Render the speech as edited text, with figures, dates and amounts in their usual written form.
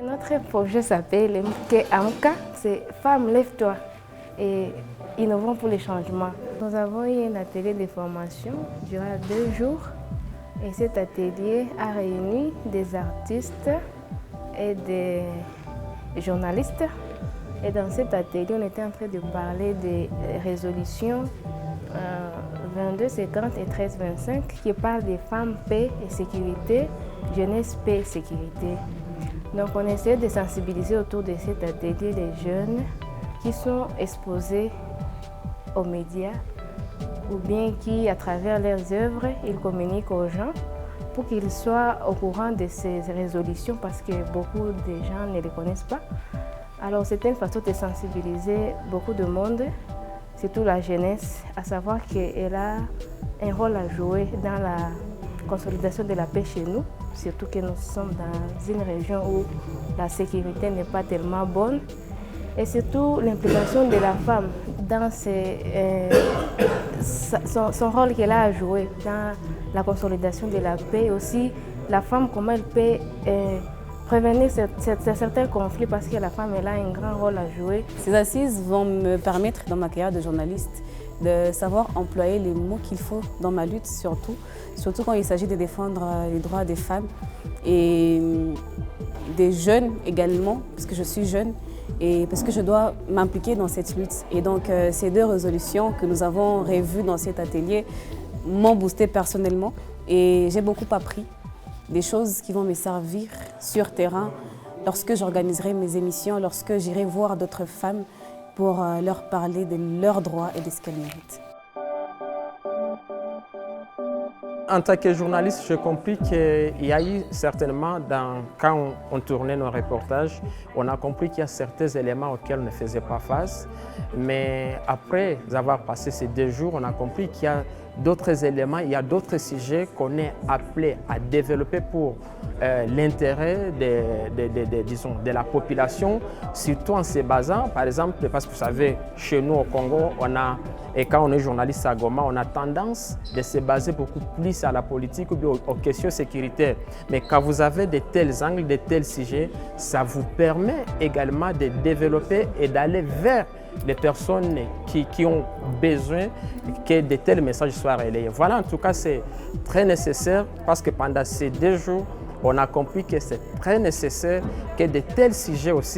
Notre projet s'appelle MK Amka, c'est Femmes, lève-toi et innovons pour les changements. Nous avons eu un atelier de formation durant 2 jours et cet atelier a réuni des artistes et des journalistes. Et dans cet atelier, on était en train de parler des résolutions 2250 et 1325 qui parlent des femmes, paix et sécurité, jeunesse, paix et sécurité. Donc on essaie de sensibiliser autour de cet atelier les jeunes qui sont exposés aux médias ou bien qui, à travers leurs œuvres, ils communiquent aux gens pour qu'ils soient au courant de ces résolutions parce que beaucoup de gens ne les connaissent pas. Alors c'était une façon de sensibiliser beaucoup de monde, surtout la jeunesse, à savoir qu'elle a un rôle à jouer dans la consolidation de la paix chez nous, surtout que nous sommes dans une région où la sécurité n'est pas tellement bonne. Et surtout l'implication de la femme dans son rôle qu'elle a à jouer dans la consolidation de la paix. Et aussi la femme, comment elle peut prévenir certains conflits parce que la femme elle a un grand rôle à jouer. Ces assises vont me permettre dans ma carrière de journaliste de savoir employer les mots qu'il faut dans ma lutte, surtout quand il s'agit de défendre les droits des femmes et des jeunes également, parce que je suis jeune et parce que je dois m'impliquer dans cette lutte. Et donc ces 2 résolutions que nous avons revues dans cet atelier m'ont boosté personnellement et j'ai beaucoup appris des choses qui vont me servir sur terrain lorsque j'organiserai mes émissions, lorsque j'irai voir d'autres femmes pour leur parler de leurs droits et de ce qu'elles méritent. En tant que journaliste, j'ai compris qu'il y a eu certainement, quand on tournait nos reportages, on a compris qu'il y a certains éléments auxquels on ne faisait pas face. Mais après avoir passé ces 2 jours, on a compris qu'il y a d'autres éléments, il y a d'autres sujets qu'on est appelé à développer pour l'intérêt de la population, surtout en se basant, par exemple, parce que vous savez, chez nous au Congo, et quand on est journaliste à Goma, on a tendance de se baser beaucoup plus à la politique ou bien aux questions sécuritaires. Mais quand vous avez de tels angles, de tels sujets, ça vous permet également de développer et d'aller vers les personnes qui ont besoin que de tels messages soient relayés. Voilà, en tout cas, c'est très nécessaire parce que pendant ces 2 jours, on a compris que c'est très nécessaire que de tels sujets aussi